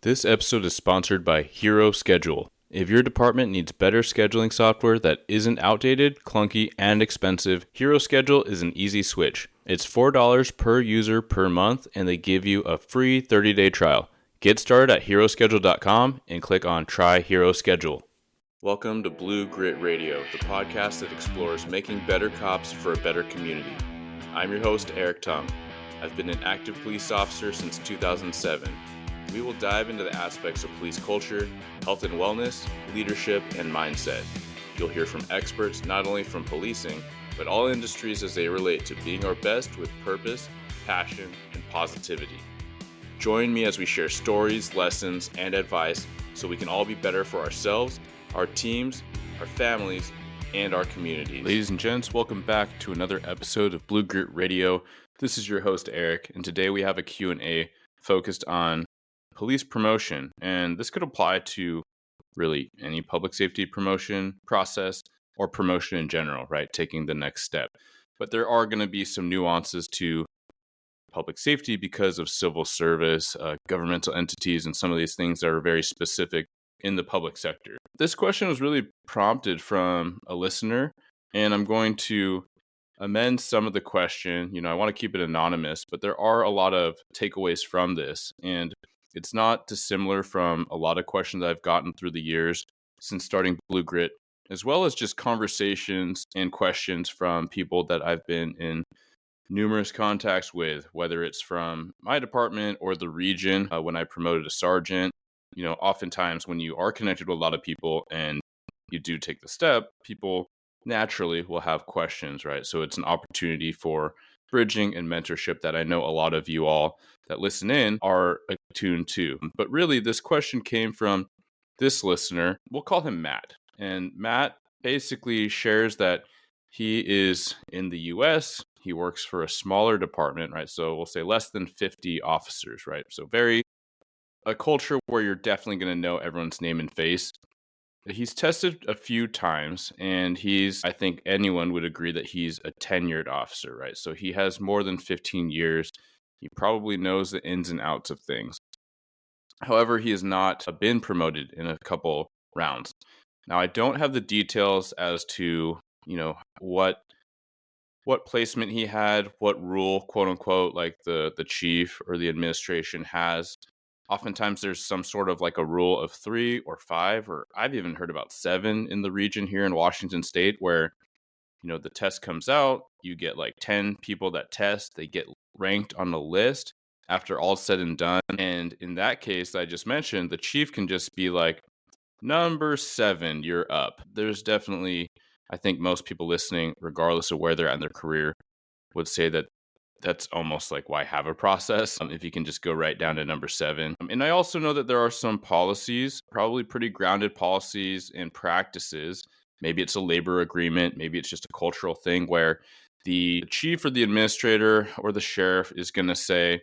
This episode is sponsored by Hero Schedule. If your department needs better scheduling software that isn't outdated, clunky, and expensive, Hero Schedule is an easy switch. It's $4 per user per month, and they give you a free 30-day trial. Get started at heroschedule.com and click on Try Hero Schedule. Welcome to Blue Grit Radio, the podcast that explores making better cops for a better community. I'm your host, Eric Tung. I've been an active police officer since 2007. We will dive into the aspects of police culture, health and wellness, leadership, and mindset. You'll hear from experts not only from policing, but all industries as they relate to being our best with purpose, passion, and positivity. Join me as we share stories, lessons, and advice so we can all be better for ourselves, our teams, our families, and our communities. Ladies and gents, welcome back to another episode of Blue Grit Radio. This is your host, Eric, and today we have a Q&A focused on police promotion, and this could apply to really any public safety promotion process or promotion in general, right? Taking the next step. But there are going to be some nuances to public safety because of civil service, governmental entities, and some of these things that are very specific in the public sector. This question was really prompted from a listener, and I'm going to amend some of the question. I want to keep it anonymous, but there are a lot of takeaways from this, and it's not dissimilar from a lot of questions I've gotten through the years since starting Blue Grit, as well as just conversations and questions from people that I've been in numerous contacts with, whether it's from my department or the region when I promoted a sergeant. Oftentimes when you are connected with a lot of people and you do take the step, people naturally will have questions, right? So it's an opportunity for bridging and mentorship that I know a lot of you all that listen in are attuned to. But really, this question came from this listener. We'll call him Matt. And Matt basically shares that he is in the US. He works for a smaller department, right? So we'll say less than 50 officers, right? So a culture where you're definitely going to know everyone's name and face. He's tested a few times, and I think anyone would agree that he's a tenured officer, right? So he has more than 15 years. He probably knows the ins and outs of things. However, he has not been promoted in a couple rounds. Now, I don't have the details as to, what placement he had, what rule, quote unquote, like the chief or the administration has. Oftentimes there's some sort of like a rule of 3 or 5, or I've even heard about 7 in the region here in Washington State, where, the test comes out, you get like 10 people that test, they get ranked on the list after all said and done. And in that case I just mentioned, the chief can just be like, number 7, you're up. There's definitely, I think most people listening, regardless of where they're at in their career, would say that that's almost like, why have a process if you can just go right down to number 7. And I also know that there are some policies, probably pretty grounded policies and practices. Maybe it's a labor agreement. Maybe it's just a cultural thing where the chief or the administrator or the sheriff is going to say,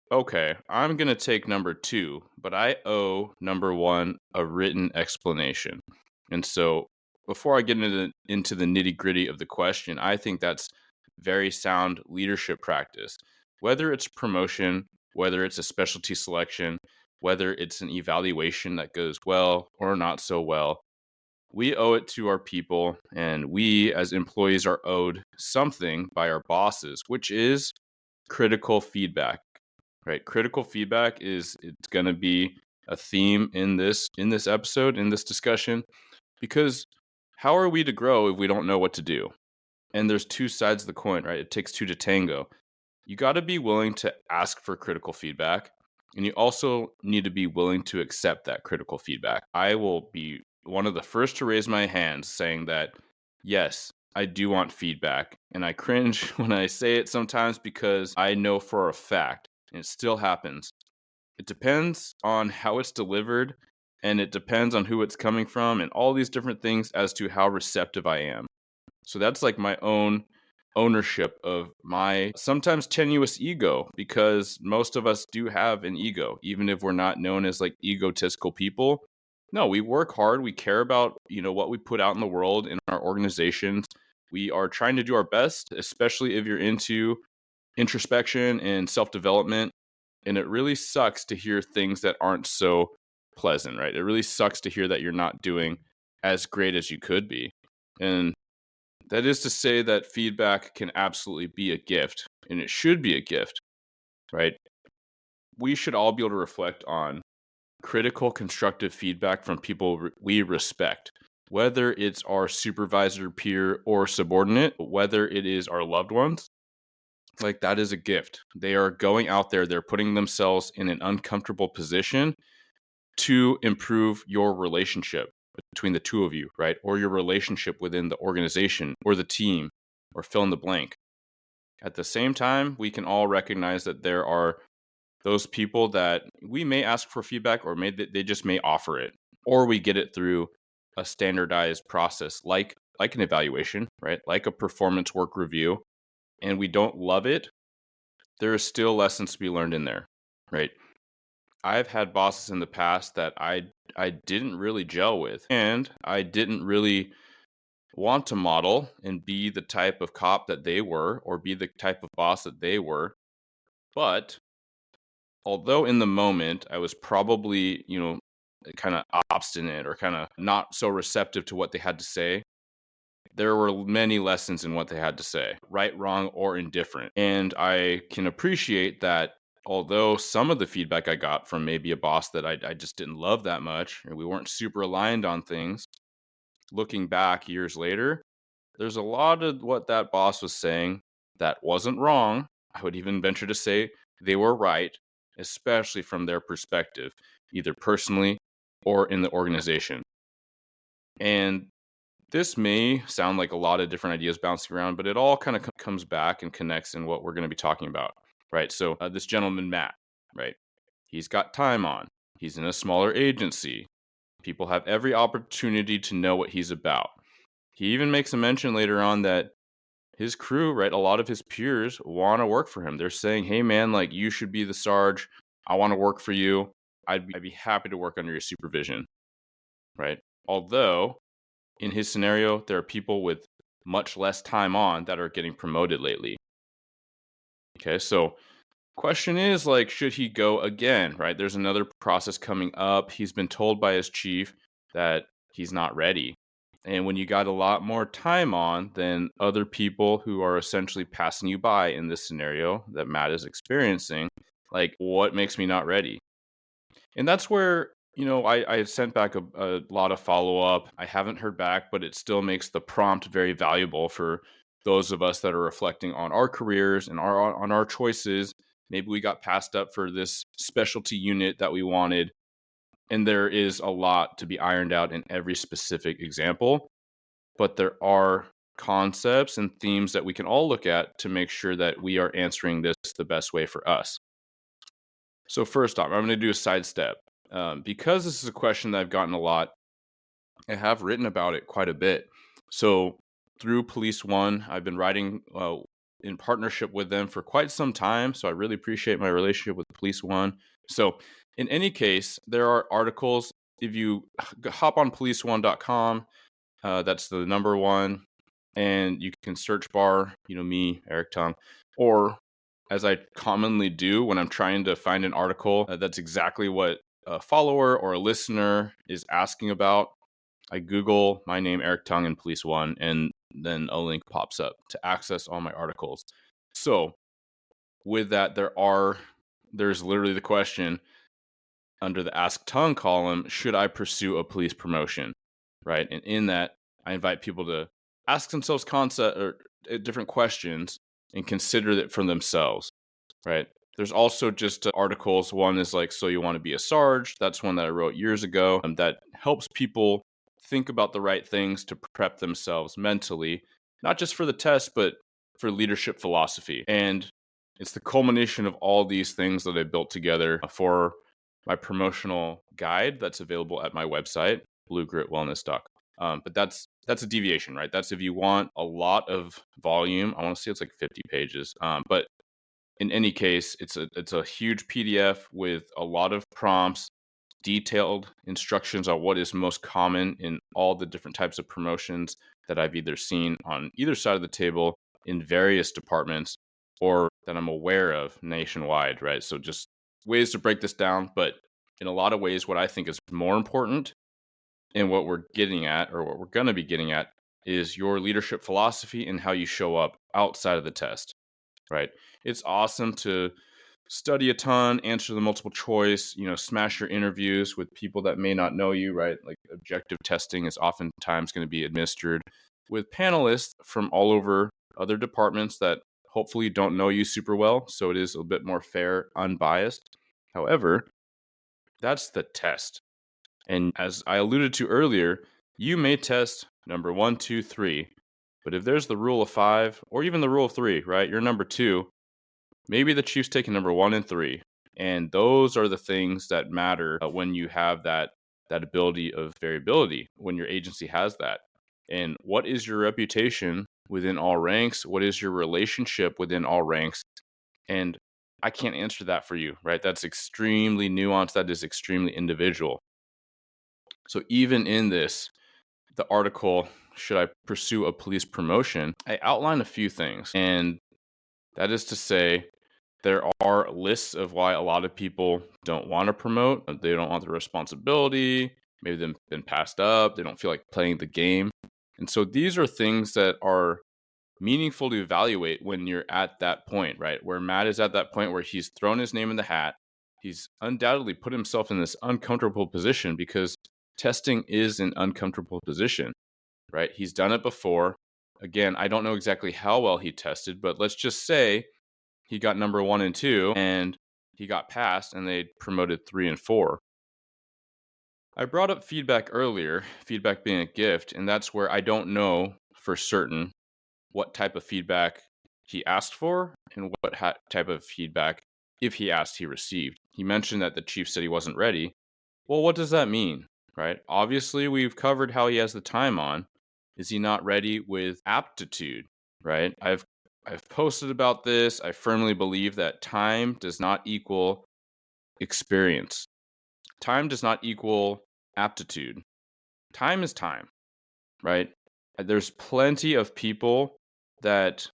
okay, I'm going to take number 2, but I owe number 1 a written explanation. And so before I get into the nitty gritty of the question, I think that's very sound leadership practice. Whether it's promotion, whether it's a specialty selection, whether it's an evaluation that goes well or not so well, we owe it to our people, and we as employees are owed something by our bosses, which is critical feedback, right? Critical feedback it's going to be a theme in this episode, in this discussion, because how are we to grow if we don't know what to do? And there's two sides of the coin, right? It takes 2 to tango. You got to be willing to ask for critical feedback, and you also need to be willing to accept that critical feedback. I will be one of the first to raise my hand saying that, yes, I do want feedback. And I cringe when I say it sometimes because I know for a fact, and it still happens, it depends on how it's delivered, and it depends on who it's coming from, and all these different things as to how receptive I am. So that's like my own ownership of my sometimes tenuous ego, because most of us do have an ego, even if we're not known as like egotistical people. No, we work hard. We care about, what we put out in the world in our organizations. We are trying to do our best, especially if you're into introspection and self-development. And it really sucks to hear things that aren't so pleasant, right? It really sucks to hear that you're not doing as great as you could be. And that is to say that feedback can absolutely be a gift, and it should be a gift, right? We should all be able to reflect on critical, constructive feedback from people we respect, whether it's our supervisor, peer, or subordinate, whether it is our loved ones. Like, that is a gift. They are going out there, they're putting themselves in an uncomfortable position to improve your relationship between the two of you, right? Or your relationship within the organization or the team, or fill in the blank. At the same time, we can all recognize that there are those people that we may ask for feedback, or they just may offer it, or we get it through a standardized process like an evaluation, right? Like a performance work review, and we don't love it. There are still lessons to be learned in there, right? I've had bosses in the past that I didn't really gel with, and I didn't really want to model and be the type of cop that they were, or be the type of boss that they were. But although in the moment I was probably, kind of obstinate or kind of not so receptive to what they had to say, there were many lessons in what they had to say, right, wrong, or indifferent. And I can appreciate that although some of the feedback I got from maybe a boss that I just didn't love that much, and we weren't super aligned on things, looking back years later, there's a lot of what that boss was saying that wasn't wrong. I would even venture to say they were right, especially from their perspective, either personally or in the organization. And this may sound like a lot of different ideas bouncing around, but it all kind of comes back and connects in what we're going to be talking about, right? So, this gentleman, Matt, right? He's got time on. He's in a smaller agency. People have every opportunity to know what he's about. He even makes a mention later on that his crew, right, a lot of his peers want to work for him. They're saying, hey, man, like, you should be the Sarge. I want to work for you. I'd be happy to work under your supervision, right? Although, in his scenario, there are people with much less time on that are getting promoted lately. Okay, so question is, like, should he go again, right? There's another process coming up. He's been told by his chief that he's not ready. And when you got a lot more time on than other people who are essentially passing you by in this scenario that Matt is experiencing, like, what makes me not ready? And that's where, I sent back a lot of follow up. I haven't heard back, but it still makes the prompt very valuable for those of us that are reflecting on our careers and on our choices. Maybe we got passed up for this specialty unit that we wanted. And there is a lot to be ironed out in every specific example. But there are concepts and themes that we can all look at to make sure that we are answering this the best way for us. So first off, I'm going to do a sidestep. Because this is a question that I've gotten a lot, I have written about it quite a bit. So through Police One, I've been writing in partnership with them for quite some time. So I really appreciate my relationship with Police One. So in any case, there are articles. If you hop on policeone.com, that's the number one, and you can search bar, me, Eric Tung, or as I commonly do when I'm trying to find an article that's exactly what a follower or a listener is asking about, I Google my name, Eric Tung, and Police One, and then a link pops up to access all my articles. So with that, there's literally the question under the Ask Tung column, should I pursue a police promotion? Right. And in that, I invite people to ask themselves different questions and consider it for themselves. Right. There's also just articles. One is like, so you want to be a Sarge? That's one that I wrote years ago that helps people think about the right things to prep themselves mentally, not just for the test, but for leadership philosophy. And it's the culmination of all these things that I built together for my promotional guide that's available at my website, bluegritwellness.com. But that's a deviation, right? That's if you want a lot of volume. I want to say it's like 50 pages. But in any case, it's a huge PDF with a lot of prompts, detailed instructions on what is most common in all the different types of promotions that I've either seen on either side of the table in various departments or that I'm aware of nationwide, right? So just ways to break this down, but in a lot of ways, what I think is more important and what we're getting at, or what we're going to be getting at, is your leadership philosophy and how you show up outside of the test, right? It's awesome to study a ton, answer the multiple choice, smash your interviews with people that may not know you, right? Like objective testing is oftentimes going to be administered with panelists from all over other departments that hopefully don't know you super well. So it is a bit more fair, unbiased. However, that's the test. And as I alluded to earlier, you may test number 1, 2, 3. But if there's the rule of 5 or even the rule of 3, right? You're number 2. Maybe the Chiefs taking number 1 and 3. And those are the things that matter when you have that ability of variability, when your agency has that. And what is your reputation within all ranks? What is your relationship within all ranks? And I can't answer that for you, right? That's extremely nuanced. That is extremely individual. So even in this, the article, Should I Pursue a Police Promotion? I outline a few things. And that is to say, there are lists of why a lot of people don't want to promote. They don't want the responsibility. Maybe they've been passed up. They don't feel like playing the game. And so these are things that are meaningful to evaluate when you're at that point, right? Where Matt is at that point where he's thrown his name in the hat. He's undoubtedly put himself in this uncomfortable position because testing is an uncomfortable position, right? He's done it before. Again, I don't know exactly how well he tested, but let's just say he got number 1 and 2 and he got passed and they promoted 3 and 4. I brought up feedback earlier, feedback being a gift, and that's where I don't know for certain what type of feedback he asked for and what type of feedback, if he asked, he received. He mentioned that the chief said he wasn't ready. Well, what does that mean, right? Obviously, we've covered how he has the time on. Is he not ready with aptitude, right? I've posted about this. I firmly believe that time does not equal experience. Time does not equal aptitude. Time is time, right? There's plenty of people that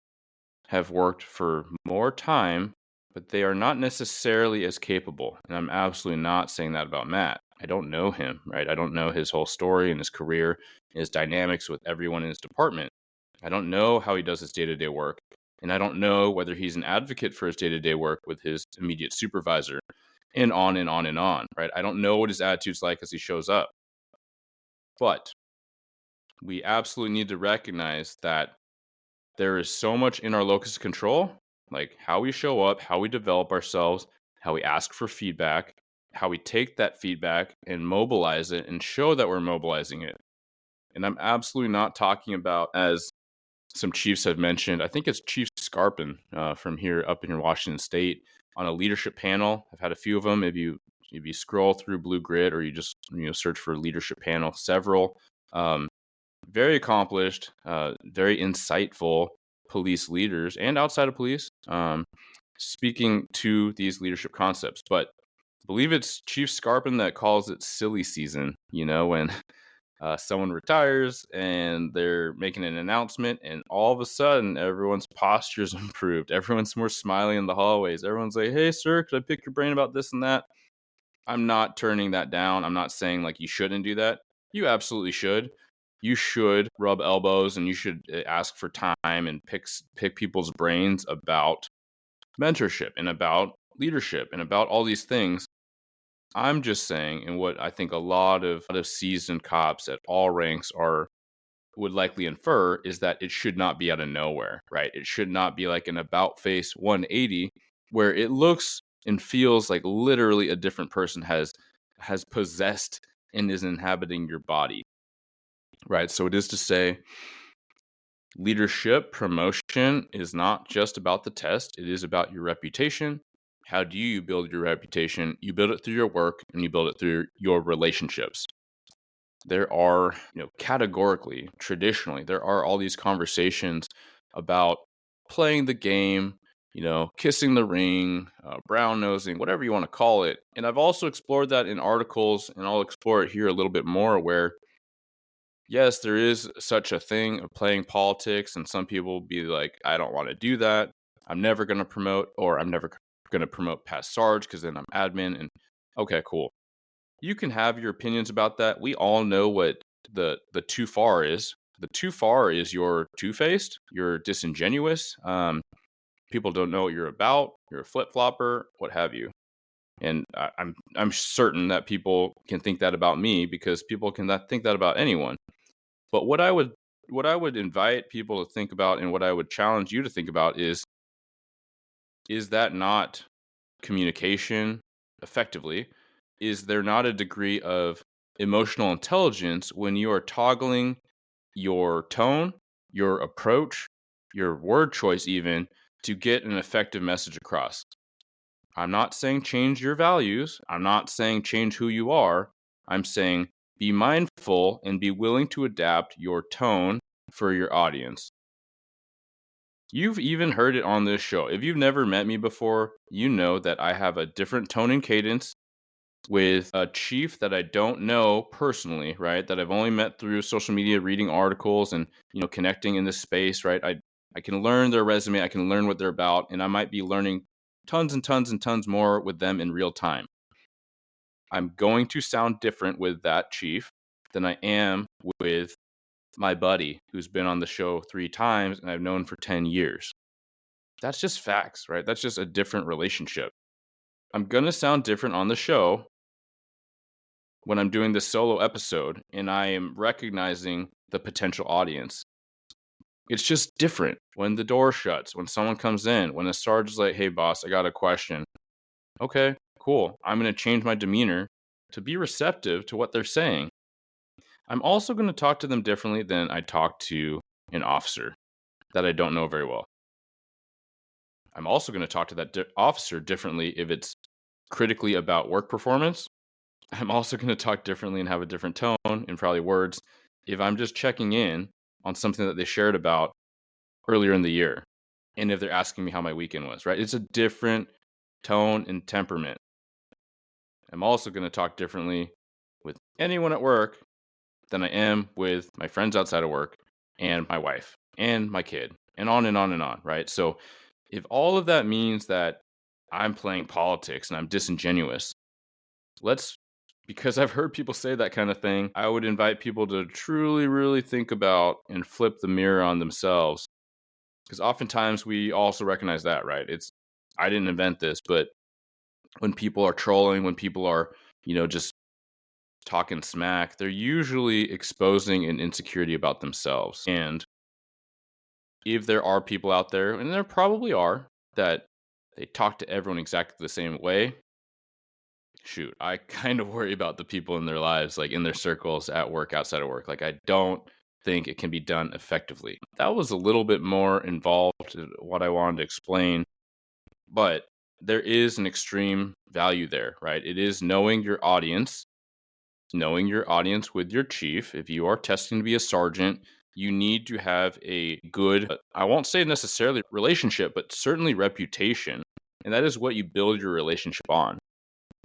have worked for more time, but they are not necessarily as capable. And I'm absolutely not saying that about Matt. I don't know him, right? I don't know his whole story and his career, his dynamics with everyone in his department. I don't know how he does his day-to-day work. And I don't know whether he's an advocate for his day-to-day work with his immediate supervisor, and on and on and on, right? I don't know what his attitude's like as he shows up. But we absolutely need to recognize that there is so much in our locus of control, like how we show up, how we develop ourselves, how we ask for feedback, how we take that feedback and mobilize it and show that we're mobilizing it. And I'm absolutely not talking about, as some chiefs have mentioned, I think it's Chief Scarpin from here up in Washington State on a leadership panel. I've had a few of them. If you scroll through Blue Grid or you just search for leadership panel, several very accomplished, very insightful police leaders and outside of police speaking to these leadership concepts. But I believe it's Chief Scarpin that calls it silly season, when someone retires and they're making an announcement and all of a sudden everyone's posture's improved. Everyone's more smiling in the hallways. Everyone's like, hey, sir, could I pick your brain about this and that? I'm not turning that down. I'm not saying like you shouldn't do that. You absolutely should. You should rub elbows and you should ask for time and pick people's brains about mentorship and about leadership and about all these things. I'm just saying, and what I think a lot of seasoned cops at all ranks would likely infer is that it should not be out of nowhere, right? It should not be like an about face 180 where it looks and feels like literally a different person has possessed and is inhabiting your body, right? So it is to say, leadership promotion is not just about the test. It is about your reputation. How do you build your reputation? You build it through your work and you build it through your relationships. There are, categorically, traditionally, there are all these conversations about playing the game, kissing the ring, brown nosing, whatever you want to call it. And I've also explored that in articles, and I'll explore it here a little bit more where, yes, there is such a thing of playing politics, and some people will be like, I don't want to do that. I'm never going to promote, or I'm never going to promote past Sarge because then I'm admin. And okay, cool. You can have your opinions about that. We all know what the too far is. The too far is you're two-faced, you're disingenuous. People don't know what you're about. You're a flip-flopper, what have you. And I'm certain that people can think that about me because people can think that about anyone. But what I would invite people to think about, and what I would challenge you to think about is that not communication effectively? Is there not a degree of emotional intelligence when you are toggling your tone, your approach, your word choice, even to get an effective message across? I'm not saying change your values. I'm not saying change who you are. I'm saying be mindful and be willing to adapt your tone for your audience. You've even heard it on this show. If you've never met me before, you know that I have a different tone and cadence with a chief that I don't know personally, right? That I've only met through social media, reading articles and, connecting in this space, right? I can learn their resume, I can learn what they're about, and I might be learning tons and tons and tons more with them in real time. I'm going to sound different with that chief than I am with my buddy who's been on the show 3 times and I've known for 10 years. That's just facts, right? That's just a different relationship. I'm going to sound different on the show when I'm doing this solo episode and I am recognizing the potential audience. It's just different when the door shuts, when someone comes in, when a sergeant's like, hey, boss, I got a question. Okay, cool. I'm going to change my demeanor to be receptive to what they're saying. I'm also going to talk to them differently than I talk to an officer that I don't know very well. I'm also going to talk to that officer differently if it's critically about work performance. I'm also going to talk differently and have a different tone and probably words if I'm just checking in on something that they shared about earlier in the year. And if they're asking me how my weekend was, right? It's a different tone and temperament. I'm also going to talk differently with anyone at work than I am with my friends outside of work and my wife and my kid and on and on and on, right? So if all of that means that I'm playing politics and I'm disingenuous, because I've heard people say that kind of thing, I would invite people to truly, really think about and flip the mirror on themselves. Because oftentimes we also recognize that, right? I didn't invent this, but when people are trolling, when people are, just talking smack, they're usually exposing an insecurity about themselves. And if there are people out there, and there probably are, that they talk to everyone exactly the same way, shoot, I kind of worry about the people in their lives, like in their circles, at work, outside of work. Like, I don't think it can be done effectively. That was a little bit more involved in what I wanted to explain, but there is an extreme value there, right? It is knowing your audience with your chief. If you are testing to be a sergeant, you need to have a good, I won't say necessarily relationship, but certainly reputation. And that is what you build your relationship on.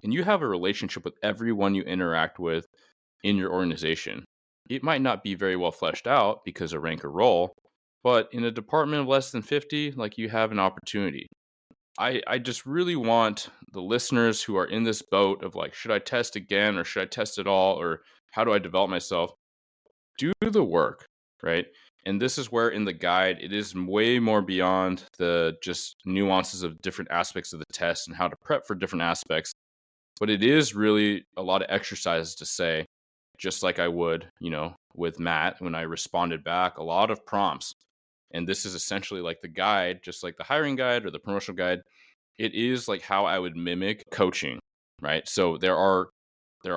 And you have a relationship with everyone you interact with in your organization. It might not be very well fleshed out because of rank or role, but in a department of less than 50, like, you have an opportunity. I just really want the listeners who are in this boat of like, should I test again or should I test it all, or how do I develop myself? Do the work, right? And this is where in the guide, it is way more beyond the just nuances of different aspects of the test and how to prep for different aspects. But it is really a lot of exercises to say, just like I would, with Matt when I responded back, a lot of prompts. And this is essentially like the guide, just like the hiring guide or the promotional guide. It is like how I would mimic coaching, right? So there are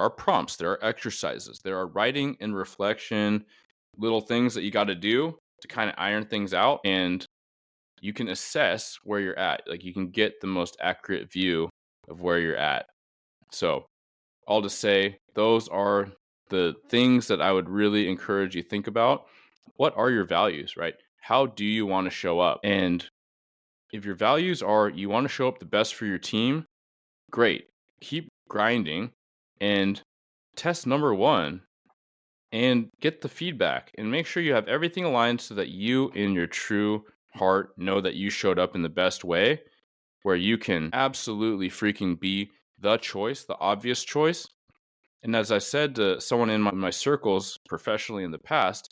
prompts, there are exercises, there are writing and reflection, little things that you got to do to kind of iron things out, and you can assess where you're at. Like, you can get the most accurate view of where you're at. So I'll just say those are the things that I would really encourage you to think about. What are your values, right? How do you want to show up? And if your values are you want to show up the best for your team, great. Keep grinding and test number 1 and get the feedback and make sure you have everything aligned so that you in your true heart know that you showed up in the best way. where you can absolutely freaking be the choice, the obvious choice. And as I said to someone in my circles professionally in the past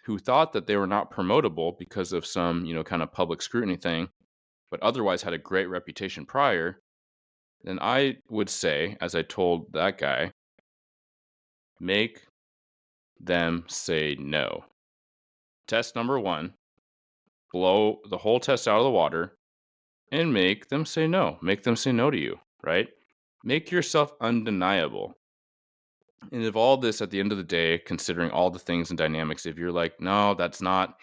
who thought that they were not promotable because of some, kind of public scrutiny thing, but otherwise had a great reputation prior, then I would say, as I told that guy, make them say no. Test number one, blow the whole test out of the water and make them say no. Make them say no to you, right? Make yourself undeniable. And if all this at the end of the day, considering all the things and dynamics, if you're like, no, it's not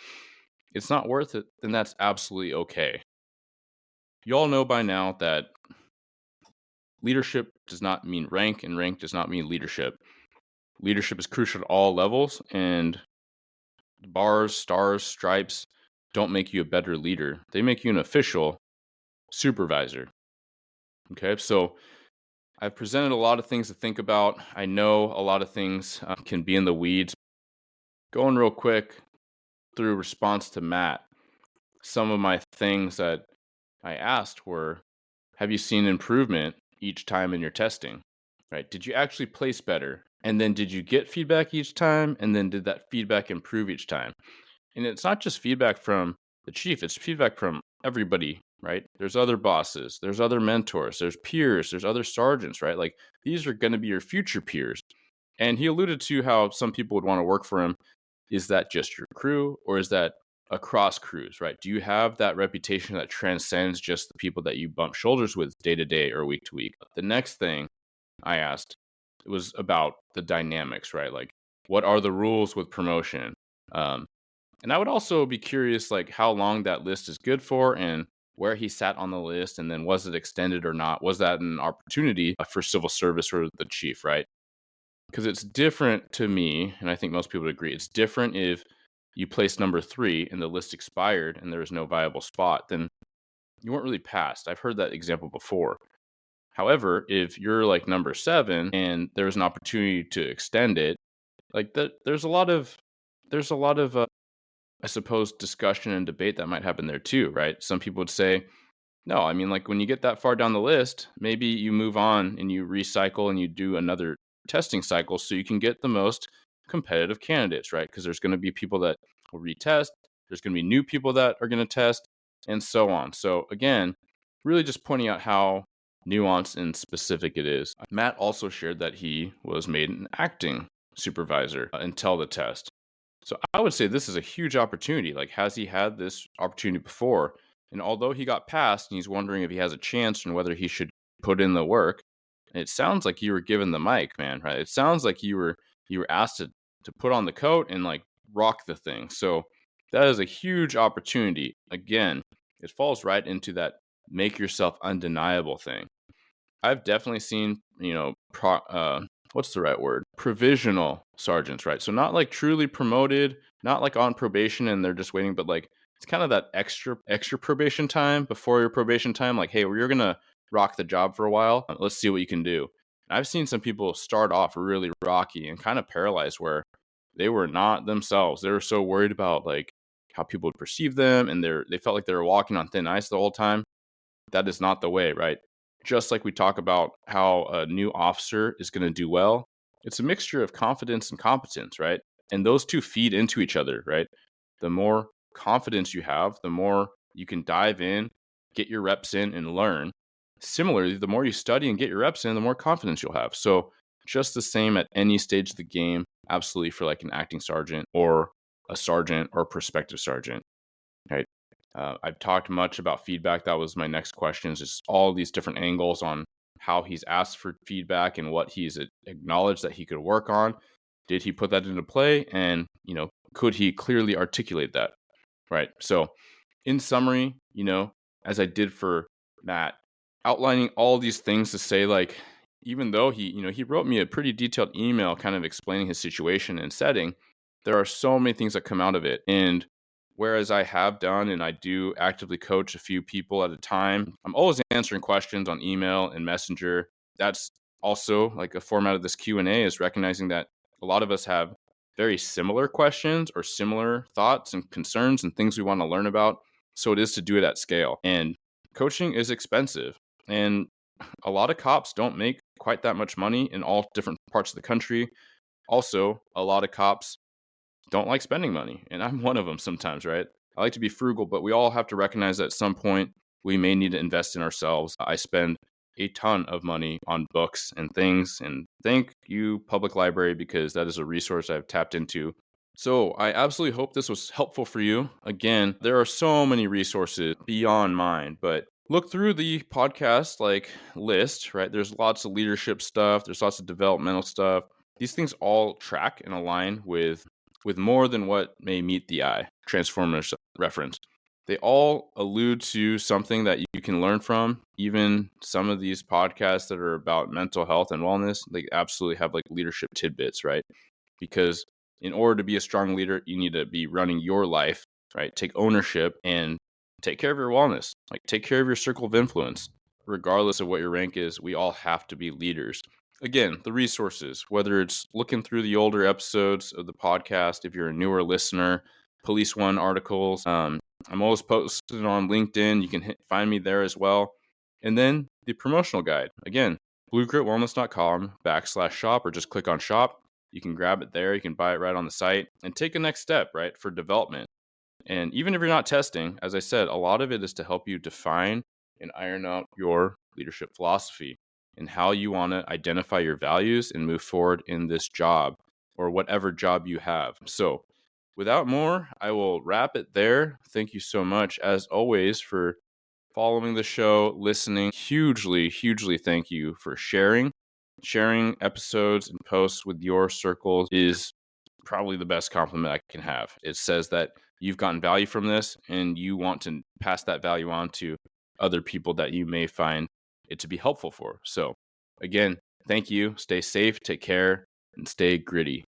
worth it, then that's absolutely okay. You all know by now that leadership does not mean rank, and rank does not mean leadership. Leadership is crucial at all levels, and bars, stars, stripes don't make you a better leader. They make you an official supervisor. Okay, so I've presented a lot of things to think about. I know a lot of things can be in the weeds. Going real quick through response to Matt, some of my things that I asked were, have you seen improvement each time in your testing? Right? Did you actually place better? And then did you get feedback each time? And then did that feedback improve each time? And it's not just feedback from the chief, it's feedback from everybody, right? There's other bosses, there's other mentors, there's peers, there's other sergeants, right? Like these are going to be your future peers. And he alluded to how some people would want to work for him. Is that just your crew, or is that across crews, right? Do you have that reputation that transcends just the people that you bump shoulders with day to day or week to week? The next thing I asked was about the dynamics, right? Like, what are the rules with promotion? And I would also be curious, like, how long that list is good for and where he sat on the list. And then was it extended or not? Was that an opportunity for civil service or the chief, right? Because it's different to me, and I think most people would agree, it's different if you place number 3 and the list expired and there was no viable spot, then you weren't really passed. I've heard that example before. However, if you're like number 7 and there's an opportunity to extend it, like that, there's a lot of I suppose discussion and debate that might happen there too, right? Some people would say, no, I mean, like when you get that far down the list, maybe you move on and you recycle and you do another testing cycle so you can get the most competitive candidates, right? Because there's going to be people that will retest, there's going to be new people that are going to test, and so on. So, again, really just pointing out how nuanced and specific it is. Matt also shared that he was made an acting supervisor until the test. So I would say this is a huge opportunity. Like, has he had this opportunity before? And although he got passed and he's wondering if he has a chance and whether he should put in the work, it sounds like you were given the mic, man, right? It sounds like you were asked to put on the coat and like rock the thing. So that is a huge opportunity. Again, it falls right into that make yourself undeniable thing. I've definitely seen, what's the right word? Provisional sergeants, right? So not like truly promoted, not like on probation and they're just waiting, but like it's kind of that extra probation time before your probation time. Like, hey, well, you're gonna rock the job for a while. Let's see what you can do. And I've seen some people start off really rocky and kind of paralyzed where they were not themselves. They were so worried about like how people would perceive them, and they felt like they were walking on thin ice the whole time. That is not the way, right? Just like we talk about how a new officer is going to do well, it's a mixture of confidence and competence, right? And those two feed into each other, right? The more confidence you have, the more you can dive in, get your reps in, and learn. Similarly, the more you study and get your reps in, the more confidence you'll have. So, just the same at any stage of the game, absolutely for like an acting sergeant or a sergeant or prospective sergeant, right? I've talked much about feedback. That was my next question, is just all these different angles on how he's asked for feedback and what he's acknowledged that he could work on. Did he put that into play? And, could he clearly articulate that? Right. So, in summary, as I did for Matt, outlining all these things to say, like, even though he wrote me a pretty detailed email kind of explaining his situation and setting, there are so many things that come out of it. And whereas I have done and I do actively coach a few people at a time, I'm always answering questions on email and Messenger. That's also like a format of this Q&A, is recognizing that a lot of us have very similar questions or similar thoughts and concerns and things we want to learn about. So it is to do it at scale. And coaching is expensive, and a lot of cops don't make quite that much money in all different parts of the country. Also, a lot of cops don't like spending money, and I'm one of them sometimes, right? I like to be frugal, but we all have to recognize that at some point we may need to invest in ourselves. I spend a ton of money on books and things, and thank you, Public Library, because that is a resource I've tapped into. So I absolutely hope this was helpful for you. Again, there are so many resources beyond mine, but look through the podcast list, right? There's lots of leadership stuff, there's lots of developmental stuff. These things all track and align with more than what may meet the eye. Transformers reference. They all allude to something that you can learn from. Even some of these podcasts that are about mental health and wellness, they absolutely have like leadership tidbits, right? Because in order to be a strong leader, you need to be running your life, right? Take ownership and take care of your wellness. Like take care of your circle of influence. Regardless of what your rank is, we all have to be leaders. Again, the resources, whether it's looking through the older episodes of the podcast, if you're a newer listener, Police One articles. I'm always posted on LinkedIn. You can find me there as well. And then the promotional guide. Again, bluegritwellness.com/shop, or just click on shop. You can grab it there. You can buy it right on the site and take a next step, right, for development. And even if you're not testing, as I said, a lot of it is to help you define and iron out your leadership philosophy and how you want to identify your values and move forward in this job or whatever job you have. So without more, I will wrap it there. Thank you so much, as always, for following the show, listening. Hugely, hugely thank you for sharing. Sharing episodes and posts with your circles is probably the best compliment I can have. It says that you've gotten value from this and you want to pass that value on to other people that you may find it to be helpful for. So again, thank you. Stay safe, take care, and stay gritty.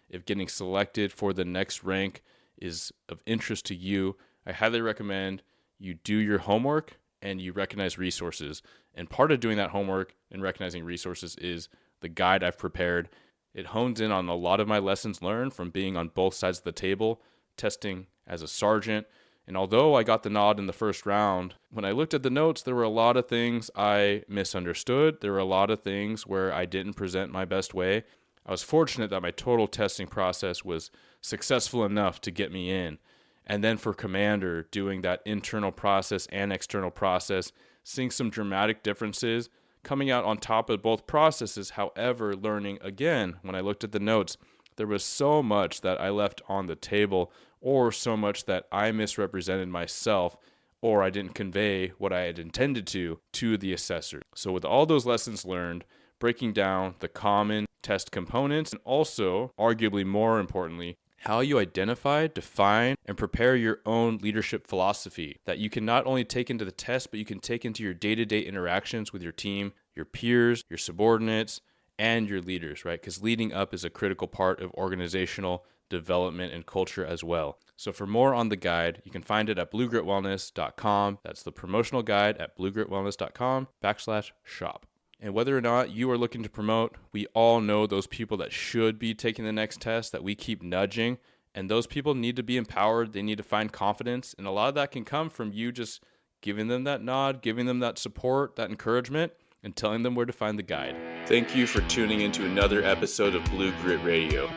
If getting selected for the next rank is of interest to you, I highly recommend you do your homework and you recognize resources. And part of doing that homework and recognizing resources is the guide I've prepared. It hones in on a lot of my lessons learned from being on both sides of the table, testing as a sergeant. And although I got the nod in the first round, when I looked at the notes, there were a lot of things I misunderstood. There were a lot of things where I didn't present my best way. I was fortunate that my total testing process was successful enough to get me in. And then for commander, doing that internal process and external process, seeing some dramatic differences, coming out on top of both processes. However, learning again, when I looked at the notes, there was so much that I left on the table, or so much that I misrepresented myself, or I didn't convey what I had intended to the assessor. So with all those lessons learned, breaking down the common test components, and also, arguably more importantly, how you identify, define, and prepare your own leadership philosophy that you can not only take into the test, but you can take into your day-to-day interactions with your team, your peers, your subordinates, and your leaders, right? Because leading up is a critical part of organizational development and culture as well. So for more on the guide, you can find it at bluegritwellness.com. That's the promotional guide at bluegritwellness.com/shop. And whether or not you are looking to promote, we all know those people that should be taking the next test that we keep nudging. And those people need to be empowered. They need to find confidence. And a lot of that can come from you just giving them that nod, giving them that support, that encouragement, and telling them where to find the guide. Thank you for tuning into another episode of Blue Grit Radio.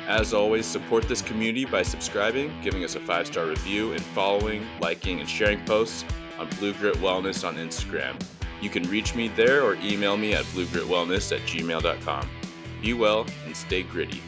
As always, support this community by subscribing, giving us a 5-star review, and following, liking, and sharing posts on Blue Grit Wellness on Instagram. You can reach me there or email me at bluegritwellness@gmail.com. Be well and stay gritty.